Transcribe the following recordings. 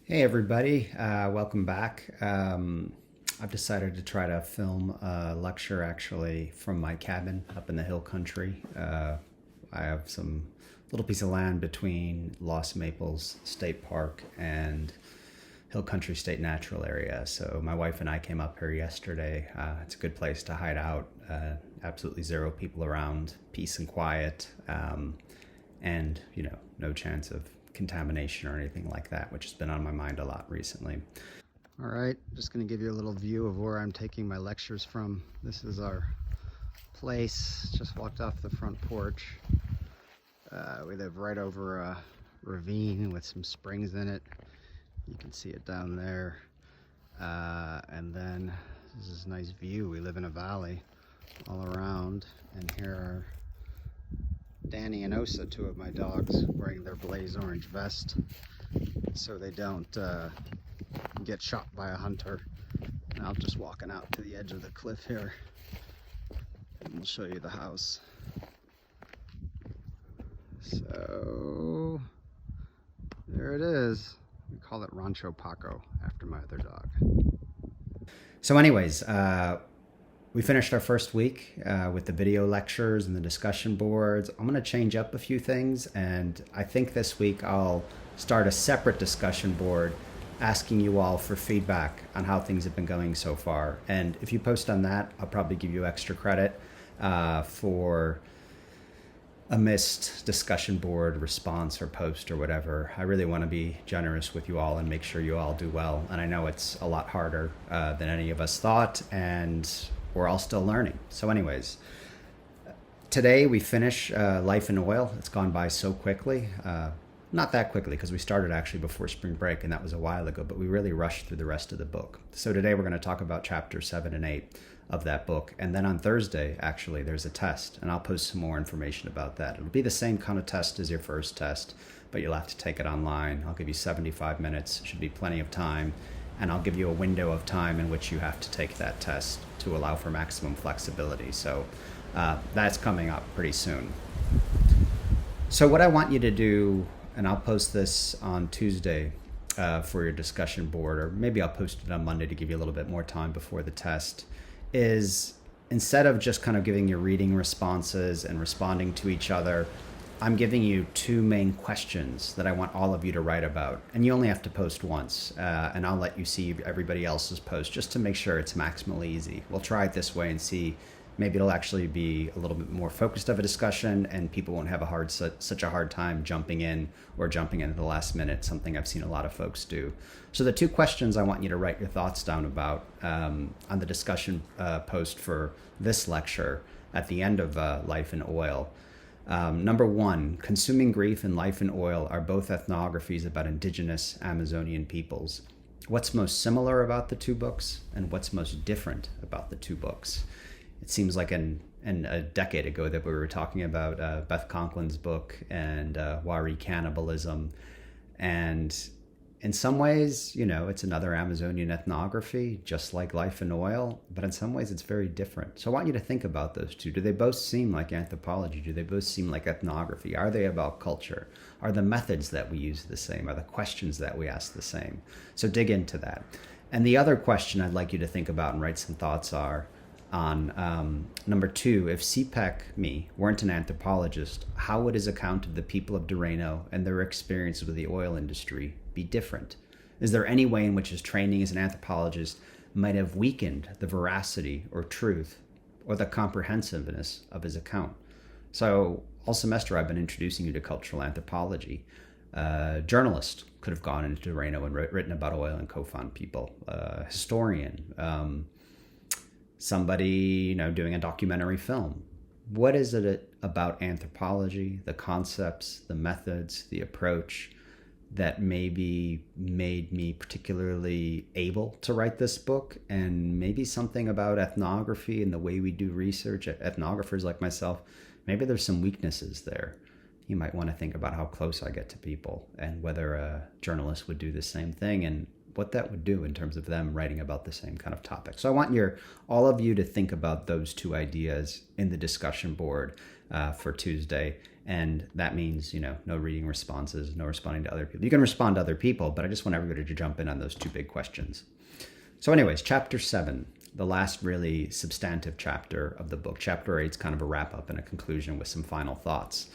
Hey everybody, welcome back. I've decided to try to film a lecture actually from my cabin up in the hill country. I have some little piece of land between Lost Maples State Park and Hill Country State Natural Area. So my wife and I came up here yesterday. It's a good place to hide out. Absolutely zero people around, peace and quiet, and no chance of contamination or anything like that, which has been on my mind a lot recently. All right, just going to give you a little view of where I'm taking my lectures from. This is our place. Just walked off the front porch. We live right over a ravine with some springs in it. You can see it down there. And then this is a nice view. We live in a valley all around, and here are Danny and Osa, two of my dogs, wearing their blaze orange vest so they don't get shot by a hunter. And I'm just walking out to the edge of the cliff here, and we'll show you the house. So there it is. We call it Rancho Paco after my other dog. So anyways, we finished our first week with the video lectures and the discussion boards. I'm going to change up a few things, and I think this week I'll start a separate discussion board asking you all for feedback on how things have been going so far. And if you post on that, I'll probably give you extra credit for a missed discussion board response or post or whatever. I really want to be generous with you all and make sure you all do well. And I know it's a lot harder than any of us thought, and we're all still learning. So anyways, today we finish Life in Oil. It's gone by so quickly. Not that quickly, because we started actually before spring break, and that was a while ago, but we really rushed through the rest of the book. So today we're going to talk about chapters 7 and 8 of that book. And then on Thursday, actually, there's a test, and I'll post some more information about that. It'll be the same kind of test as your first test, but you'll have to take it online. I'll give you 75 minutes. Should be plenty of time. And I'll give you a window of time in which you have to take that test to allow for maximum flexibility. So that's coming up pretty soon. So what I want you to do, and I'll post this on Tuesday for your discussion board, or maybe I'll post it on Monday to give you a little bit more time before the test, is instead of just kind of giving your reading responses and responding to each other, I'm giving you two main questions that I want all of you to write about. And you only have to post once, and I'll let you see everybody else's post just to make sure it's maximally easy. We'll try it this way and see. Maybe it'll actually be a little bit more focused of a discussion, and people won't have such a hard time jumping in or jumping in at the last minute, something I've seen a lot of folks do. So the two questions I want you to write your thoughts down about on the discussion post for this lecture at the end of Life in Oil. Number one, Consuming Grief and Life in Oil are both ethnographies about indigenous Amazonian peoples. What's most similar about the two books, and what's most different about the two books? It seems like a decade ago that we were talking about Beth Conklin's book and Wari cannibalism. And in some ways, it's another Amazonian ethnography, just like Life in Oil, but in some ways it's very different. So I want you to think about those two. Do they both seem like anthropology? Do they both seem like ethnography? Are they about culture? Are the methods that we use the same? Are the questions that we ask the same? So dig into that. And the other question I'd like you to think about and write some thoughts are on number two, if CPEC, me, weren't an anthropologist, how would his account of the people of Doreno and their experiences with the oil industry be different? Is there any way in which his training as an anthropologist might have weakened the veracity or truth or the comprehensiveness of his account? So all semester I've been introducing you to cultural anthropology. A journalist could have gone into Doreno and written about oil and Kofan people. Historian, somebody doing a documentary film. What is it about anthropology, the concepts, the methods, the approach that maybe made me particularly able to write this book? And maybe something about ethnography and the way we do research, ethnographers like myself, maybe there's some weaknesses there. You might want to think about how close I get to people and whether a journalist would do the same thing, and what that would do in terms of them writing about the same kind of topic. So I want all of you to think about those two ideas in the discussion board for Tuesday. And that means, no reading responses, no responding to other people. You can respond to other people, but I just want everybody to jump in on those two big questions. So anyways, chapter 7, the last really substantive chapter of the book. Chapter 8 is kind of a wrap up and a conclusion with some final thoughts.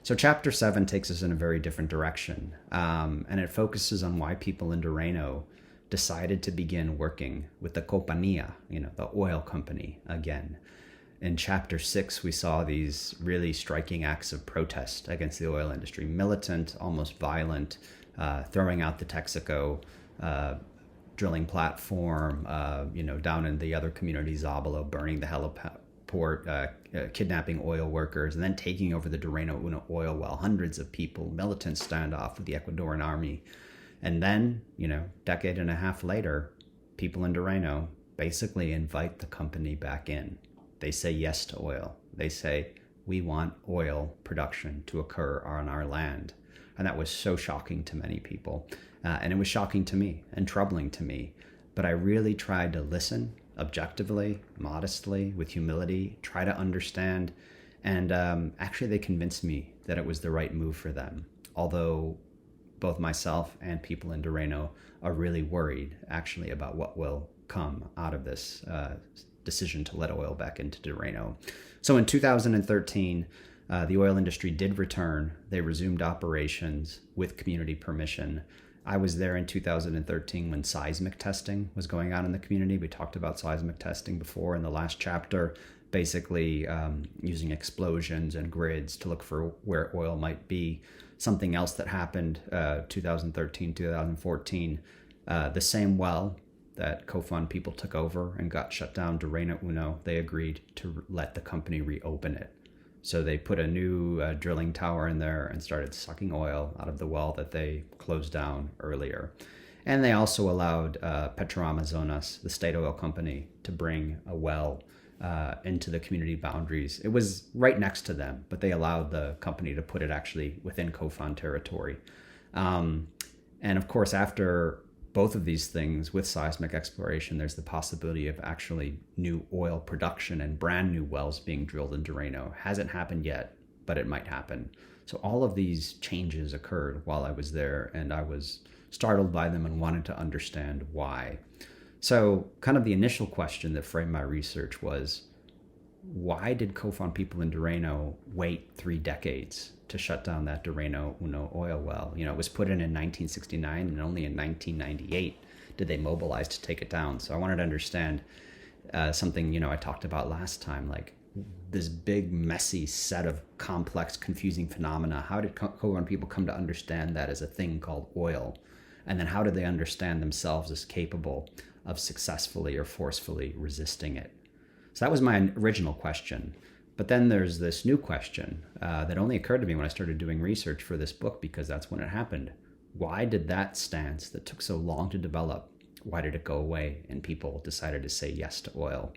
So chapter 7 takes us in a very different direction, and it focuses on why people in Doreno decided to begin working with the Compañía, the oil company again. In chapter 6, we saw these really striking acts of protest against the oil industry, militant, almost violent, throwing out the Texaco drilling platform, down in the other community, Zabalo, burning the heliport, kidnapping oil workers, and then taking over the Doreno Uno oil well. Hundreds of people, militant standoff with the Ecuadorian army. And then, decade and a half later, people in Doreno basically invite the company back in. They say yes to oil. They say, we want oil production to occur on our land. And that was so shocking to many people. And it was shocking to me and troubling to me. But I really tried to listen objectively, modestly, with humility, try to understand. And actually, they convinced me that it was the right move for them. Although both myself and people in Doreno are really worried, actually, about what will come out of this decision to let oil back into Doreno. So in 2013, the oil industry did return. They resumed operations with community permission. I was there in 2013 when seismic testing was going on in the community. We talked about seismic testing before in the last chapter, basically using explosions and grids to look for where oil might be. Something else that happened 2013, 2014, the same well that Kofan people took over and got shut down, Doreno Uno, they agreed to let the company reopen it. So they put a new drilling tower in there and started sucking oil out of the well that they closed down earlier. And they also allowed Petroamazonas, the state oil company, to bring a well into the community boundaries. It was right next to them, but they allowed the company to put it actually within Kofan territory. And of course, after both of these things with seismic exploration, there's the possibility of actually new oil production and brand new wells being drilled in Doreno. Hasn't happened yet, but it might happen. So all of these changes occurred while I was there, and I was startled by them and wanted to understand why. So kind of the initial question that framed my research was, why did Kofan people in Doreno wait 3 decades to shut down that Doreno Uno oil well? It was put in 1969, and only in 1998 did they mobilize to take it down. So I wanted to understand something, I talked about last time, like this big, messy set of complex, confusing phenomena. How did Kofan people come to understand that as a thing called oil? And then how did they understand themselves as capable of successfully or forcefully resisting it? So that was my original question. But then there's this new question that only occurred to me when I started doing research for this book, because that's when it happened. Why did that stance that took so long to develop, why did it go away and people decided to say yes to oil?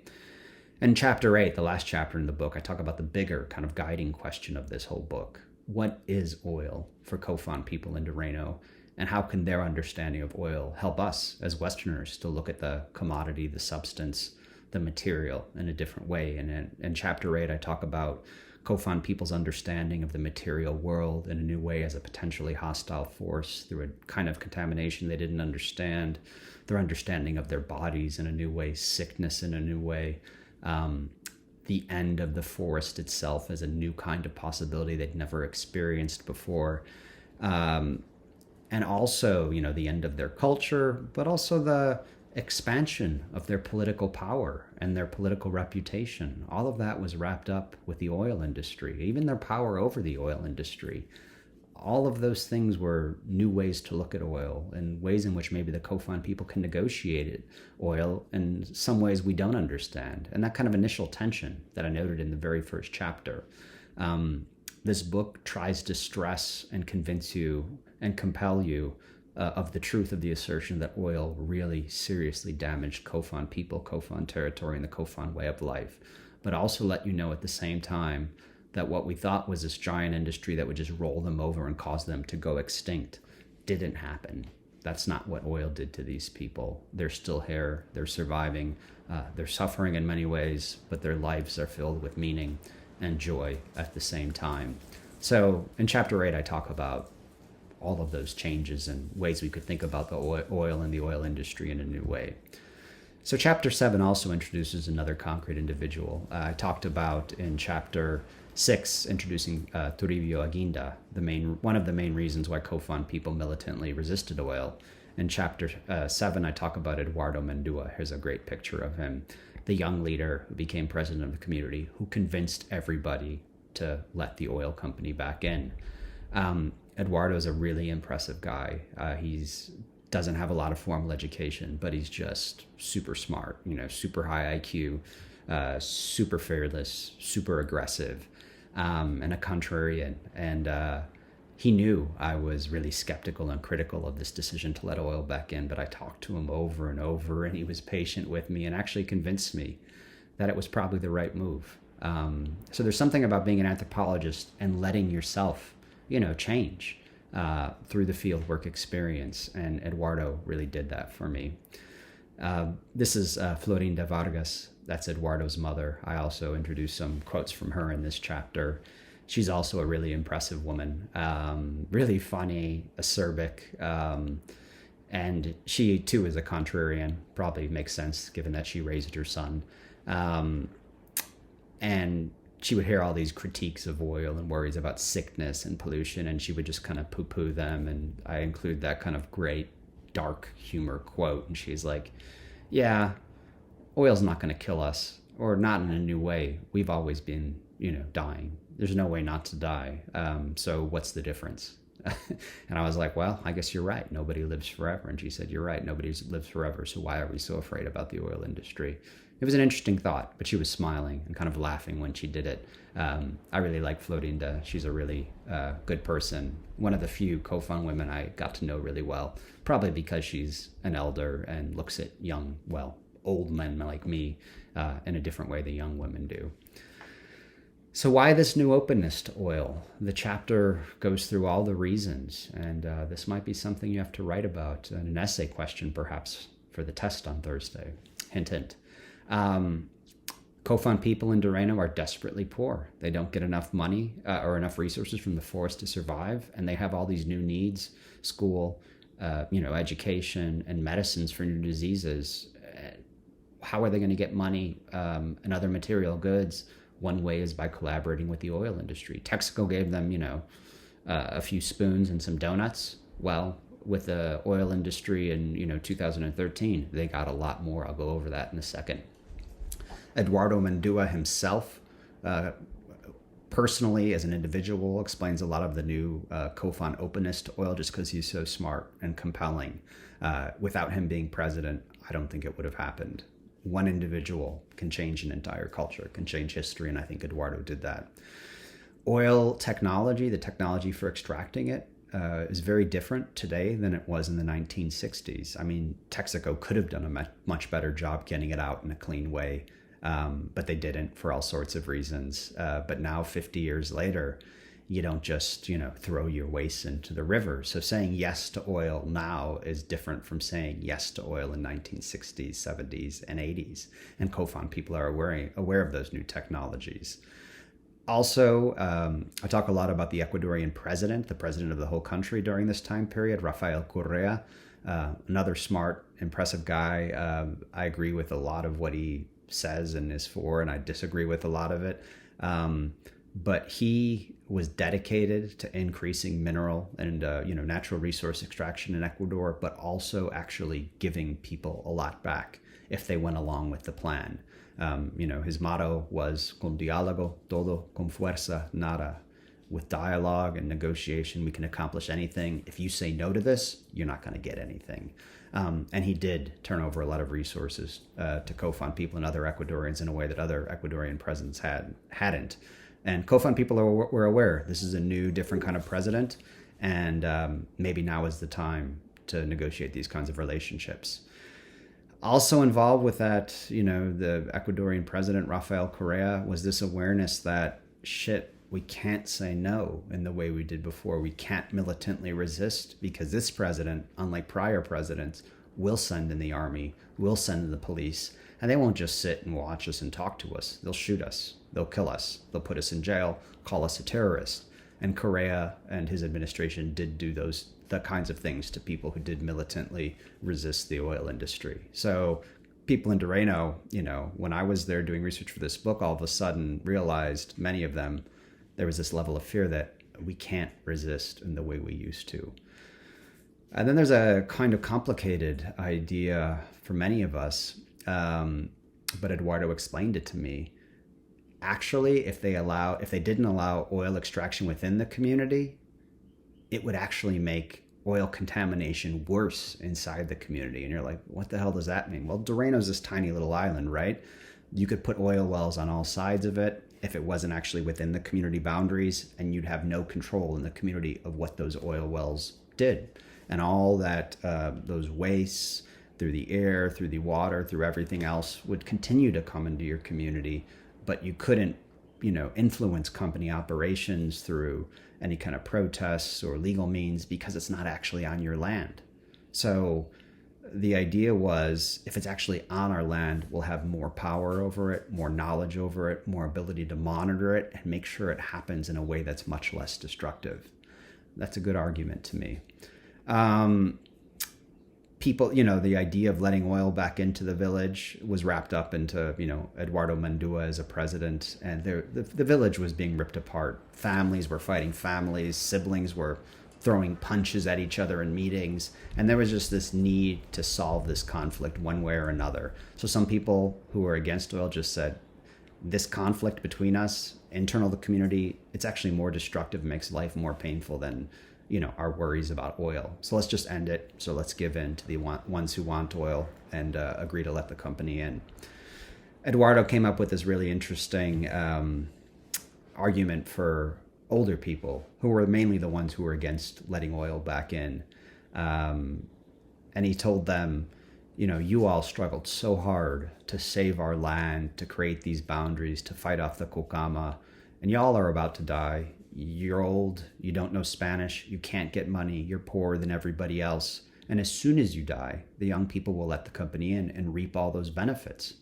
In chapter 8, the last chapter in the book, I talk about the bigger kind of guiding question of this whole book. What is oil for Kofan people in Doreno? And how can their understanding of oil help us as Westerners to look at the commodity, the substance, the material in a different way? And in chapter 8, I talk about Kofan people's understanding of the material world in a new way as a potentially hostile force through a kind of contamination they didn't understand, their understanding of their bodies in a new way, sickness in a new way, the end of the forest itself as a new kind of possibility they'd never experienced before. And also, the end of their culture, but also the expansion of their political power and their political reputation. All of that was wrapped up with the oil industry, even their power over the oil industry. All of those things were new ways to look at oil, and ways in which maybe the Kofan people can negotiate oil in some ways we don't understand. And that kind of initial tension that I noted in the very first chapter. This book tries to stress and convince you and compel you of the truth of the assertion that oil really seriously damaged Kofan people, Kofan territory, and the Kofan way of life, but also let you know at the same time that what we thought was this giant industry that would just roll them over and cause them to go extinct didn't happen. That's not what oil did to these people. They're still here, they're surviving, they're suffering in many ways, but their lives are filled with meaning and joy at the same time. So in chapter 8, I talk about all of those changes and ways we could think about the oil and the oil industry in a new way. So chapter 7 also introduces another concrete individual. I talked about in chapter 6 introducing Toribio Aguinda, one of the main reasons why COFAN people militantly resisted oil. In chapter 7, I talk about Eduardo Mendua. Here's a great picture of him, the young leader who became president of the community, who convinced everybody to let the oil company back in. Eduardo's a really impressive guy. He's doesn't have a lot of formal education, but he's just super smart, super high IQ, super fearless, super aggressive, and a contrarian. And he knew I was really skeptical and critical of this decision to let oil back in, but I talked to him over and over, and he was patient with me and actually convinced me that it was probably the right move. So there's something about being an anthropologist and letting yourself, change through the fieldwork experience, and Eduardo really did that for me. This is Florinda Vargas. That's Eduardo's mother. I also introduced some quotes from her in this chapter. She's also a really impressive woman, really funny, acerbic, and she too is a contrarian. Probably makes sense given that she raised her son. And she would hear all these critiques of oil and worries about sickness and pollution, and she would just kind of poo-poo them. And I include that kind of great dark humor quote, and she's like, yeah, oil's not going to kill us, or not in a new way. We've always been, dying. There's no way not to die. So what's the difference? And I was like, well, I guess you're right. Nobody lives forever. And she said, you're right. Nobody lives forever. So why are we so afraid about the oil industry? It was an interesting thought, but she was smiling and kind of laughing when she did it. I really like Florinda. She's a really good person. One of the few COFAN women I got to know really well, probably because she's an elder and looks at old men like me in a different way than young women do. So why this new openness to oil? The chapter goes through all the reasons, and this might be something you have to write about, and an essay question perhaps for the test on Thursday. Hint, hint. COFAN people in Doreno are desperately poor. They don't get enough money or enough resources from the forest to survive, and they have all these new needs, school, education, and medicines for new diseases. How are they going to get money and other material goods? One way is by collaborating with the oil industry. Texaco gave them, a few spoons and some donuts. Well, with the oil industry in, 2013, they got a lot more. I'll go over that in a second. Eduardo Mendua himself, personally, as an individual, explains a lot of the new COFAN openness to oil just because he's so smart and compelling. Without him being president, I don't think it would have happened. One individual can change an entire culture, can change history, and I think Eduardo did that. Oil technology, the technology for extracting it, is very different today than it was in the 1960s. I mean, Texaco could have done a much better job getting it out in a clean way, but they didn't for all sorts of reasons. But now, 50 years later, you don't just, throw your waste into the river. So saying yes to oil now is different from saying yes to oil in 1960s, 70s, and 80s. And COFAN people are aware of those new technologies. Also, I talk a lot about the Ecuadorian president, the president of the whole country during this time period, Rafael Correa, another smart, impressive guy. I agree with a lot of what he says and is for, and I disagree with a lot of it. But he was dedicated to increasing mineral and natural resource extraction in Ecuador, but also actually giving people a lot back if they went along with the plan. His motto was "Con diálogo todo, con fuerza nada." With dialogue and negotiation, we can accomplish anything. If you say no to this, you're not going to get anything. And he did turn over a lot of resources to COFAN people and other Ecuadorians in a way that other Ecuadorian presidents hadn't. And COFAN people were aware this is a new, different kind of president, and maybe now is the time to negotiate these kinds of relationships. Also involved with that, the Ecuadorian president, Rafael Correa, was this awareness that, we can't say no in the way we did before. We can't militantly resist because this president, unlike prior presidents, will send in the army, will send in the police, and they won't just sit and watch us and talk to us. They'll shoot us. They'll kill us. They'll put us in jail, call us a terrorist. And Correa and his administration did do the kinds of things to people who did militantly resist the oil industry. So people in Doreno, when I was there doing research for this book, all of a sudden realized, many of them, there was this level of fear that we can't resist in the way we used to. And then there's a kind of complicated idea for many of us, but Eduardo explained it to me. Actually, if they didn't allow oil extraction within the community, it would actually make oil contamination worse inside the community. And you're like, what the hell does that mean? Well, Doreno's this tiny little island, right? You could put oil wells on all sides of it if it wasn't actually within the community boundaries, and you'd have no control in the community of what those oil wells did. And all that, those wastes through the air, through the water, through everything else would continue to come into your community, but you couldn't, influence company operations through any kind of protests or legal means because it's not actually on your land. So the idea was, if it's actually on our land, we'll have more power over it, more knowledge over it, more ability to monitor it and make sure it happens in a way that's much less destructive. That's a good argument to me. People, the idea of letting oil back into the village was wrapped up into, Eduardo Mandua as a president, and the village was being ripped apart. Families were fighting families, siblings were throwing punches at each other in meetings, and there was just this need to solve this conflict one way or another. So some people who were against oil just said, this conflict between us, internal to the community, it's actually more destructive, makes life more painful than our worries about oil. So let's just end it. So let's give in to the ones who want oil and agree to let the company in. Eduardo came up with this really interesting argument for older people, who were mainly the ones who were against letting oil back in. And he told them, you all struggled so hard to save our land, to create these boundaries, to fight off the Kokama, and y'all are about to die. You're old, you don't know Spanish, you can't get money, you're poorer than everybody else. And as soon as you die, the young people will let the company in and reap all those benefits.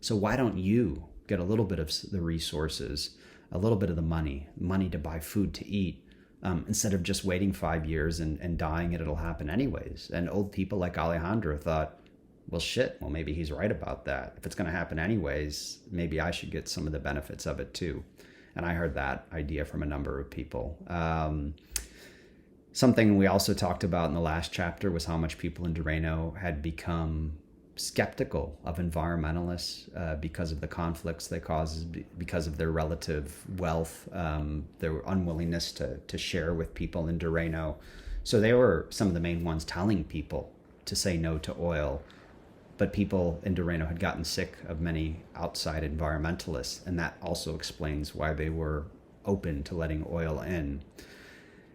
So why don't you get a little bit of the resources, a little bit of the money to buy food to eat, instead of just waiting 5 years and dying and it'll happen anyways. And old people like Alejandro thought, well, maybe he's right about that. If it's going to happen anyways, maybe I should get some of the benefits of it too. And I heard that idea from a number of people. Something we also talked about in the last chapter was how much people in Doreno had become skeptical of environmentalists because of the conflicts they cause, because of their relative wealth, their unwillingness to share with people in Doreno. So they were some of the main ones telling people to say no to oil. But people in Doreno had gotten sick of many outside environmentalists, and that also explains why they were open to letting oil in.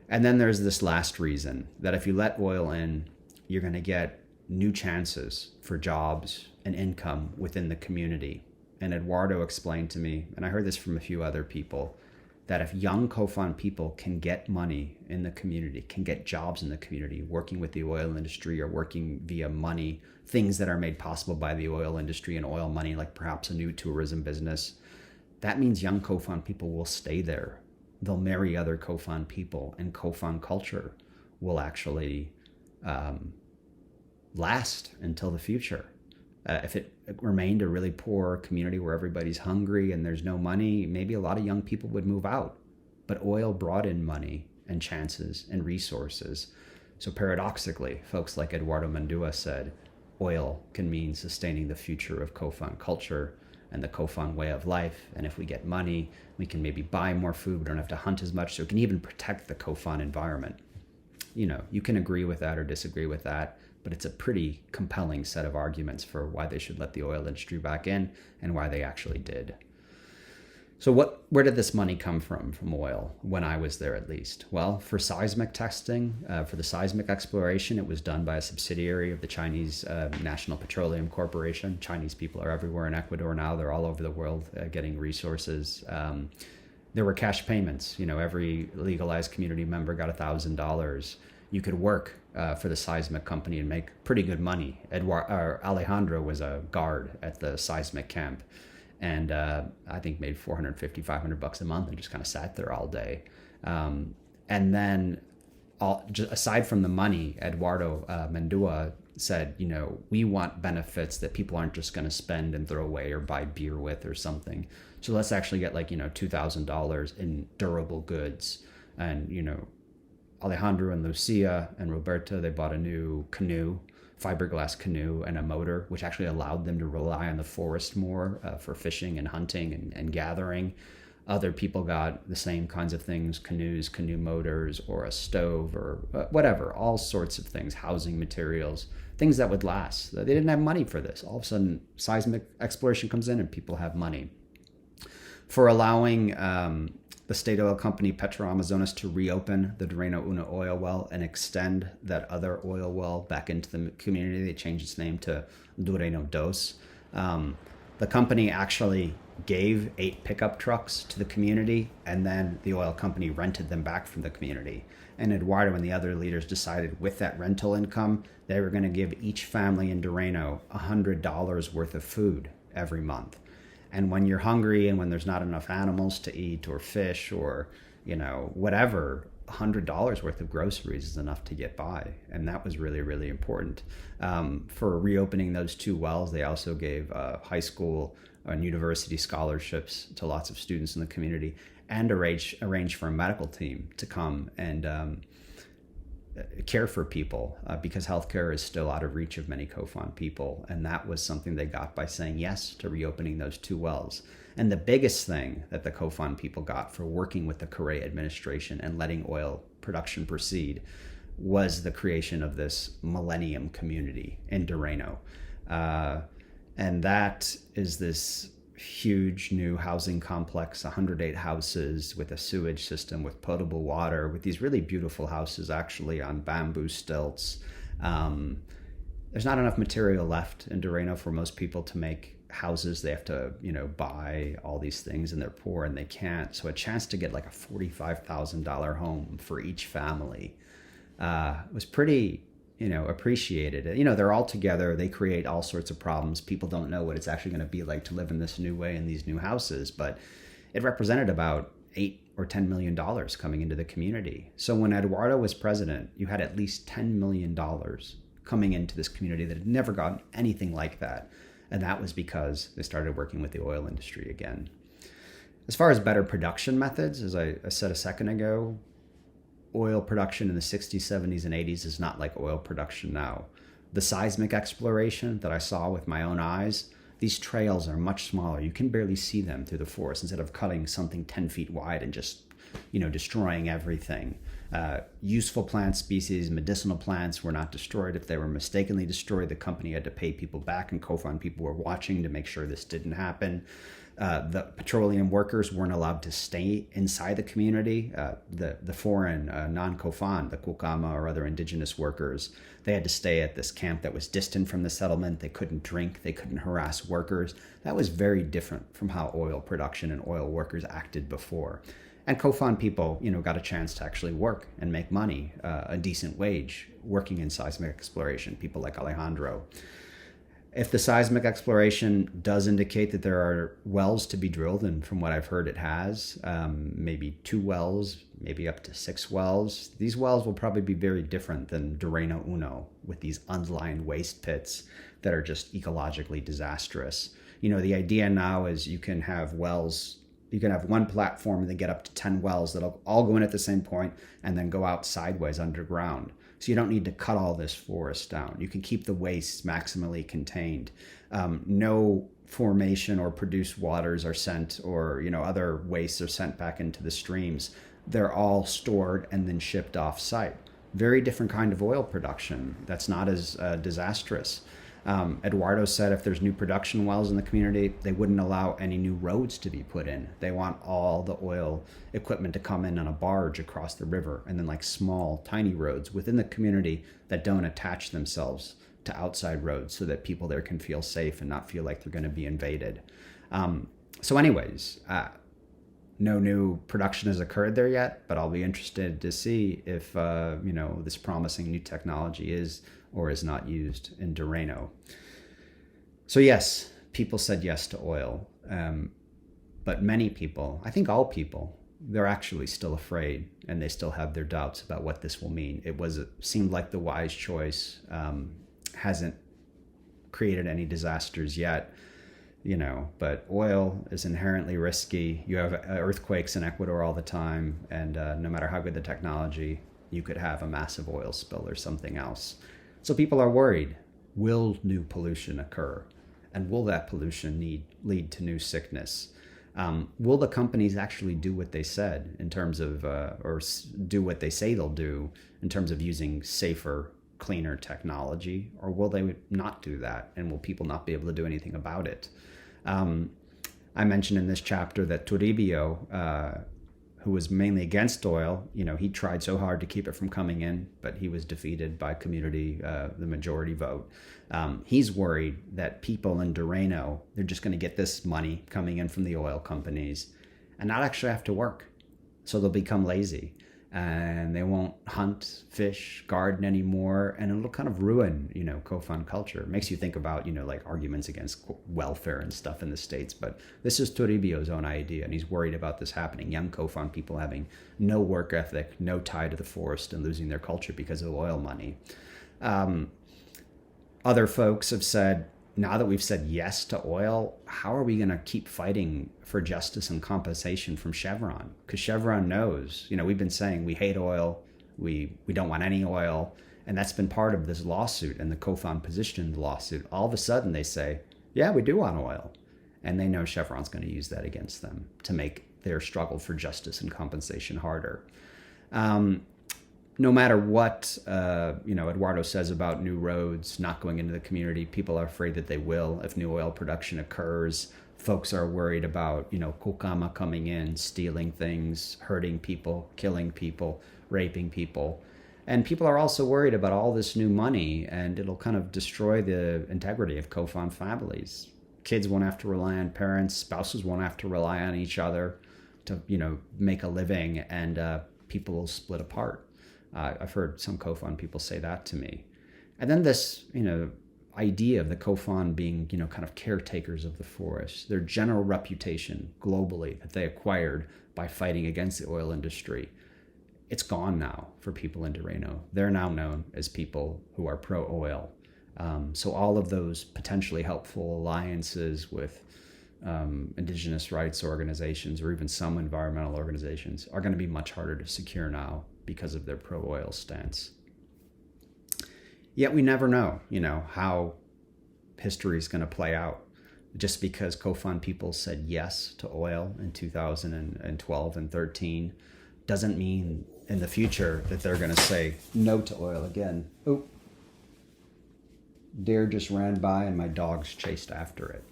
And then there's this last reason, that if you let oil in, you're going to get new chances for jobs and income within the community. And Eduardo explained to me, and I heard this from a few other people, that if young Kofan people can get money in the community, can get jobs in the community, working with the oil industry or working via money, things that are made possible by the oil industry and oil money, like perhaps a new tourism business, that means young Kofan people will stay there. They'll marry other Kofan people, and Kofan culture will actually last until the future. If it remained a really poor community where everybody's hungry and there's no money, maybe a lot of young people would move out. But oil brought in money and chances and resources. So paradoxically, folks like Eduardo Mandua said, oil can mean sustaining the future of Kofan culture and the Kofan way of life. And if we get money, we can maybe buy more food. We don't have to hunt as much. So it can even protect the Kofan environment. You can agree with that or disagree with that, but it's a pretty compelling set of arguments for why they should let the oil industry back in and why they actually did. So where did this money come from oil, when I was there at least? Well, for seismic testing, for the seismic exploration, it was done by a subsidiary of the Chinese National Petroleum Corporation. Chinese people are everywhere in Ecuador now. They're all over the world getting resources. There were cash payments. Every legalized community member got $1,000. You could work for the seismic company and make pretty good money. Alejandro was a guard at the seismic camp, and I think made $450, $500 a month and just kind of sat there all day. And then, just aside from the money, Eduardo Mendua said, we want benefits that people aren't just going to spend and throw away or buy beer with or something. So let's actually get like, $2,000 in durable goods. And, Alejandro and Lucia and Roberta, they bought a new canoe, fiberglass canoe, and a motor, which actually allowed them to rely on the forest more for fishing and hunting and gathering. Other people got the same kinds of things: canoes, canoe motors, or a stove, or whatever, all sorts of things, housing materials, things that would last. They didn't have money for this. All of a sudden, seismic exploration comes in and people have money. For allowing the state oil company Petroamazonas to reopen the Doreno Una oil well and extend that other oil well back into the community. They changed its name to Doreno Dos. The company actually gave 8 pickup trucks to the community, and then the oil company rented them back from the community. And Eduardo and the other leaders decided with that rental income, they were going to give each family in Doreno $100 worth of food every month. And when you're hungry and when there's not enough animals to eat or fish or, whatever, $100 worth of groceries is enough to get by. And that was really, really important. For reopening those 2 wells, they also gave high school and university scholarships to lots of students in the community, and arranged for a medical team to come and care for people because healthcare is still out of reach of many Kofan people. And that was something they got by saying yes to reopening those 2 wells. And the biggest thing that the Kofan people got for working with the Correa administration and letting oil production proceed was the creation of this Millennium Community in Doreno. And that is this huge new housing complex, 108 houses with a sewage system, with potable water, with these really beautiful houses actually on bamboo stilts. There's not enough material left in Doreno for most people to make houses. They have to, buy all these things, and they're poor and they can't. So a chance to get like a $45,000 home for each family was pretty appreciated. They're all together. They create all sorts of problems. People don't know what it's actually going to be like to live in this new way in these new houses, but it represented about $8 or $10 million coming into the community. So when Eduardo was president, you had at least $10 million coming into this community that had never gotten anything like that. And that was because they started working with the oil industry again. As far as better production methods, as I said a second ago, oil production in the 60s, 70s, and 80s is not like oil production now. The seismic exploration that I saw with my own eyes, these trails are much smaller. You can barely see them through the forest instead of cutting something 10 feet wide and just, destroying everything. Useful plant species, medicinal plants were not destroyed. If they were mistakenly destroyed, the company had to pay people back, and Kofan people were watching to make sure this didn't happen. The petroleum workers weren't allowed to stay inside the community. The foreign non-Kofan, the Kukama or other indigenous workers, they had to stay at this camp that was distant from the settlement. They couldn't drink. They couldn't harass workers. That was very different from how oil production and oil workers acted before. And Kofan people, got a chance to actually work and make money, a decent wage, working in seismic exploration, people like Alejandro. If the seismic exploration does indicate that there are wells to be drilled, and from what I've heard it has, maybe 2 wells, maybe up to 6 wells, these wells will probably be very different than Doreno Uno, with these unlined waste pits that are just ecologically disastrous. The idea now is you can have wells, you can have one platform and then get up to 10 wells that'll all go in at the same point and then go out sideways underground. So you don't need to cut all this forest down. You can keep the waste maximally contained. No formation or produced waters are sent, or other wastes are sent back into the streams. They're all stored and then shipped off site. Very different kind of oil production that's not as disastrous. Eduardo said if there's new production wells in the community, they wouldn't allow any new roads to be put in. They want all the oil equipment to come in on a barge across the river, and then like small, tiny roads within the community that don't attach themselves to outside roads, so that people there can feel safe and not feel like they're going to be invaded. So anyways, no new production has occurred there yet, but I'll be interested to see if this promising new technology is or is not used in Doreno. So yes, people said yes to oil, but many people, I think all people, they're actually still afraid, and they still have their doubts about what this will mean. It seemed like the wise choice. Hasn't created any disasters yet, but oil is inherently risky. You have earthquakes in Ecuador all the time, and no matter how good the technology, you could have a massive oil spill or something else. So people are worried. Will new pollution occur? And will that pollution lead to new sickness? Will the companies actually do what they said in terms of, or do what they say they'll do in terms of using safer, cleaner technology? Or will they not do that? And will people not be able to do anything about it? I mentioned in this chapter that Toribio, who was mainly against oil, he tried so hard to keep it from coming in, but he was defeated by the majority vote. He's worried that people in Durango, they're just going to get this money coming in from the oil companies and not actually have to work. So they'll become lazy and they won't hunt, fish, garden anymore. And it'll kind of ruin, Kofan culture. It makes you think about, like arguments against welfare and stuff in the States. But this is Toribio's own idea, and he's worried about this happening. Young Kofan people having no work ethic, no tie to the forest, and losing their culture because of oil money. Other folks have said, now that we've said yes to oil, how are we going to keep fighting for justice and compensation from Chevron? Because Chevron knows, we've been saying we hate oil, we don't want any oil, and that's been part of this lawsuit and the Kofan position in the lawsuit. All of a sudden they say, yeah, we do want oil. And they know Chevron's going to use that against them to make their struggle for justice and compensation harder. No matter what Eduardo says about new roads not going into the community, people are afraid that they will if new oil production occurs. Folks are worried about Kukama coming in, stealing things, hurting people, killing people, raping people. And people are also worried about all this new money, and it'll kind of destroy the integrity of Kofan families. Kids won't have to rely on parents, spouses won't have to rely on each other to make a living, and people will split apart. I've heard some Kofan people say that to me. And then this, idea of the Kofan being, kind of caretakers of the forest, their general reputation globally that they acquired by fighting against the oil industry, it's gone now for people in Durango. They're now known as people who are pro-oil. So all of those potentially helpful alliances with indigenous rights organizations or even some environmental organizations are going to be much harder to secure now because of their pro-oil stance. Yet we never know, how history is going to play out. Just because Kofan people said yes to oil in 2012 and 13 doesn't mean in the future that they're going to say no to oil again. Oh, deer just ran by and my dogs chased after it.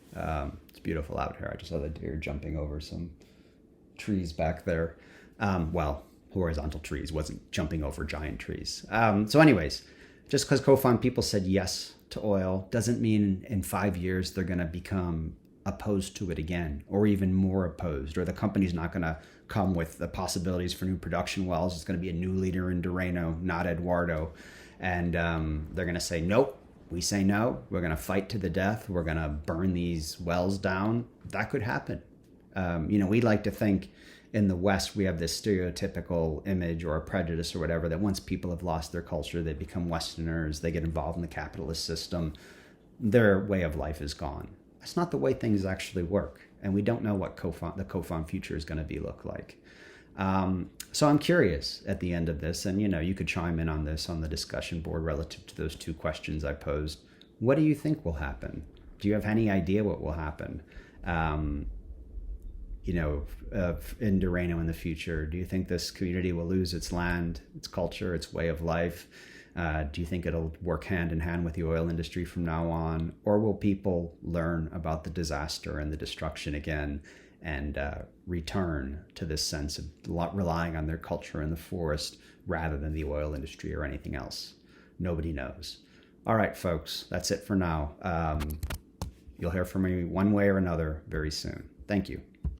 It's beautiful out here. I just saw the deer jumping over some trees back there. Horizontal trees, wasn't jumping over giant trees. So anyways, just because Kofan people said yes to oil doesn't mean in 5 years they're going to become opposed to it again, or even more opposed, or the company's not going to come with the possibilities for new production wells. It's going to be a new leader in Durango, not Eduardo. And they're going to say, nope, we say no. We're going to fight to the death. We're going to burn these wells down. That could happen. We like to think in the West, we have this stereotypical image or a prejudice or whatever that once people have lost their culture, they become Westerners, they get involved in the capitalist system, their way of life is gone. That's not the way things actually work. And we don't know what the Kofan future is going to look like. So I'm curious at the end of this, and you could chime in on this on the discussion board relative to those two questions I posed. What do you think will happen? Do you have any idea what will happen? In Durango in the future? Do you think this community will lose its land, its culture, its way of life? Do you think it'll work hand in hand with the oil industry from now on? Or will people learn about the disaster and the destruction again and return to this sense of relying on their culture and the forest rather than the oil industry or anything else? Nobody knows. All right, folks, that's it for now. You'll hear from me one way or another very soon. Thank you.